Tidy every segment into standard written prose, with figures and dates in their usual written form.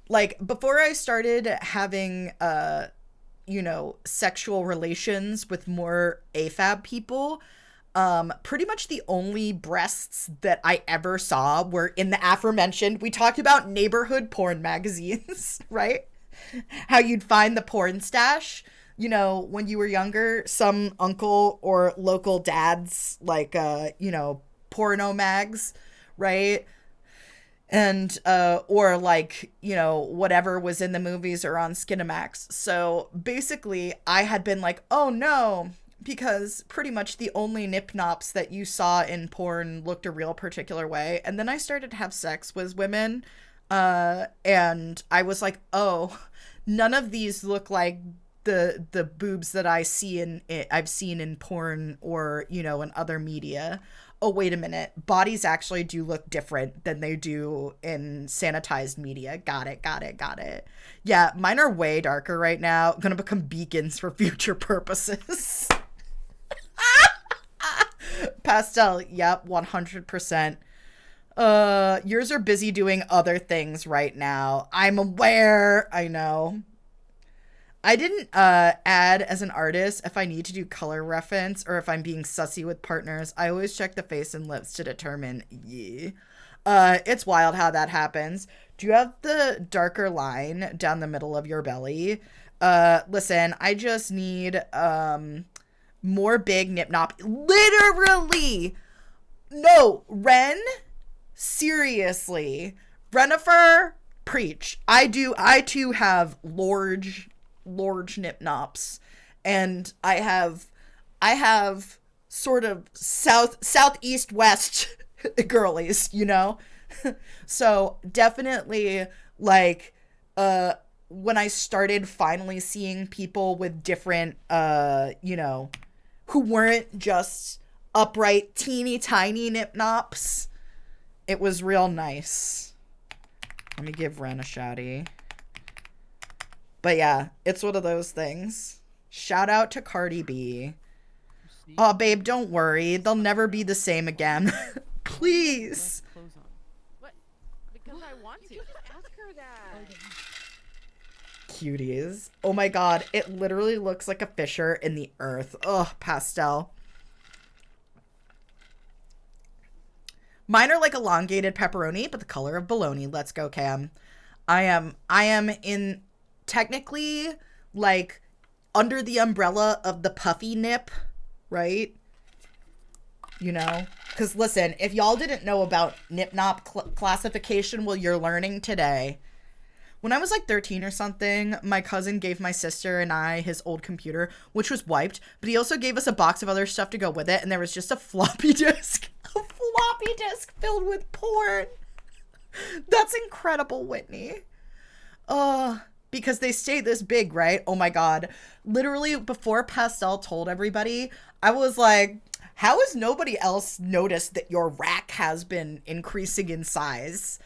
like before I started having sexual relations with more AFAB people, pretty much the only breasts that I ever saw were in the aforementioned. We talked about neighborhood porn magazines, right? How you'd find the porn stash, when you were younger, some uncle or local dad's like porno mags, right? And or like whatever was in the movies or on Skinamax. So basically I had been like, oh no, because pretty much the only nip nops that you saw in porn looked a real particular way. And then I started to have sex with women, and I was like, oh, none of these look like the boobs that I've seen in porn or in other media. Oh, wait a minute. Bodies actually do look different than they do in sanitized media. Got it, got it, got it. Yeah, mine are way darker right now. Gonna become beacons for future purposes. Pastel, yep, 100%. Yours are busy doing other things right now. I'm aware. I know. I didn't add as an artist if I need to do color reference or if I'm being sussy with partners. I always check the face and lips to determine. Yeah. It's wild how that happens. Do you have the darker line down the middle of your belly? Listen, I just need more big nip nop. Literally. No, Ren. Seriously. Renifer, preach. I too have large nip nops, and I have sort of southeast west girlies, so definitely like when I started finally seeing people with different who weren't just upright teeny tiny nip nops, it was real nice. Let me give Ren a shouty. But yeah, it's one of those things. Shout out to Cardi B. Oh, babe, don't worry. They'll never be the same again. Please. What? Because I want to. Just ask her that. Cuties. Oh my god, it literally looks like a fissure in the earth. Ugh, pastel. Mine are like elongated pepperoni, but the color of bologna. Let's go, Cam. I am in technically like under the umbrella of the puffy nip, right? Because listen, if y'all didn't know about nip nop classification, well, you're learning today. When I was like 13 or something, my cousin gave my sister and I his old computer, which was wiped, but he also gave us a box of other stuff to go with it, and there was just a floppy disk. A floppy disk filled with porn. That's incredible, Whitney. Because they stay this big, right? Oh my god. Literally, before Pastel told everybody, I was like, how has nobody else noticed that your rack has been increasing in size?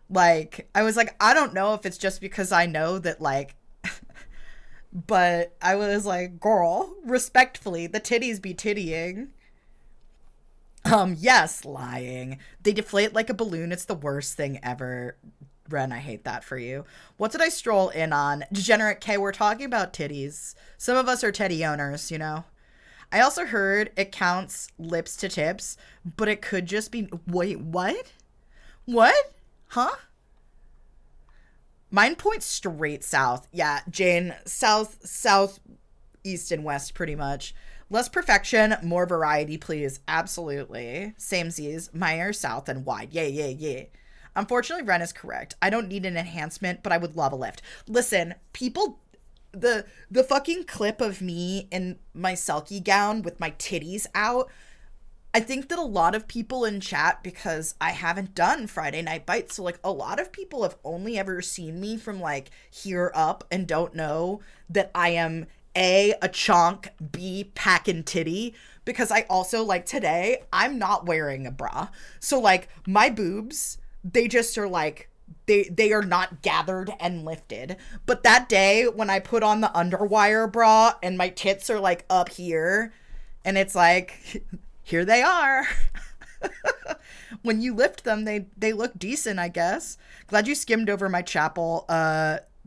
Like, I was like, I don't know if it's just because I know that, like, but I was like, girl, respectfully, the titties be tittying. Yes, lying. They deflate like a balloon. It's the worst thing ever. Ren, I hate that for you. What did I stroll in on? Degenerate K, we're talking about titties. Some of us are teddy owners, I also heard it counts lips to tips, but it could just be... Wait, what? What? Huh? Mine points straight south. Yeah, Jane, south, east, and west, pretty much. Less perfection, more variety, please. Absolutely. Samesies. Mine are south and wide. Yeah. Unfortunately, Ren is correct. I don't need an enhancement, but I would love a lift. Listen, people, the fucking clip of me in my Selkie gown with my titties out, I think that a lot of people in chat, because I haven't done Friday Night Bites, so like a lot of people have only ever seen me from like here up and don't know that I am A, a chonk, B, packin' titty, because I also, like, today, I'm not wearing a bra. So, like, my boobs, they just are, like, they are not gathered and lifted. But that day, when I put on the underwire bra and my tits are, like, up here, and it's like, here they are. When you lift them, they look decent, I guess. Glad you skimmed over my chapel.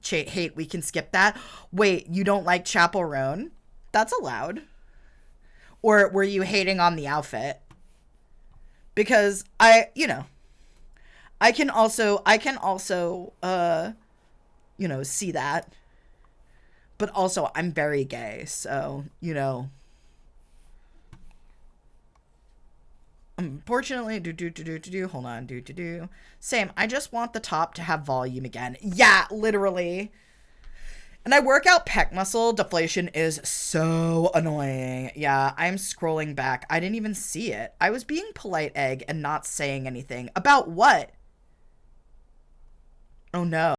Hate, we can skip that. Wait, you don't like Chapel Roan? That's allowed. Or were you hating on the outfit? Because I can also, see that. But also, I'm very gay, so, Unfortunately, hold on, Same, I just want the top to have volume again. Yeah, literally. And I work out pec muscle. Deflation is so annoying. Yeah, I'm scrolling back. I didn't even see it. I was being polite, Egg, and not saying anything. About what? Oh no.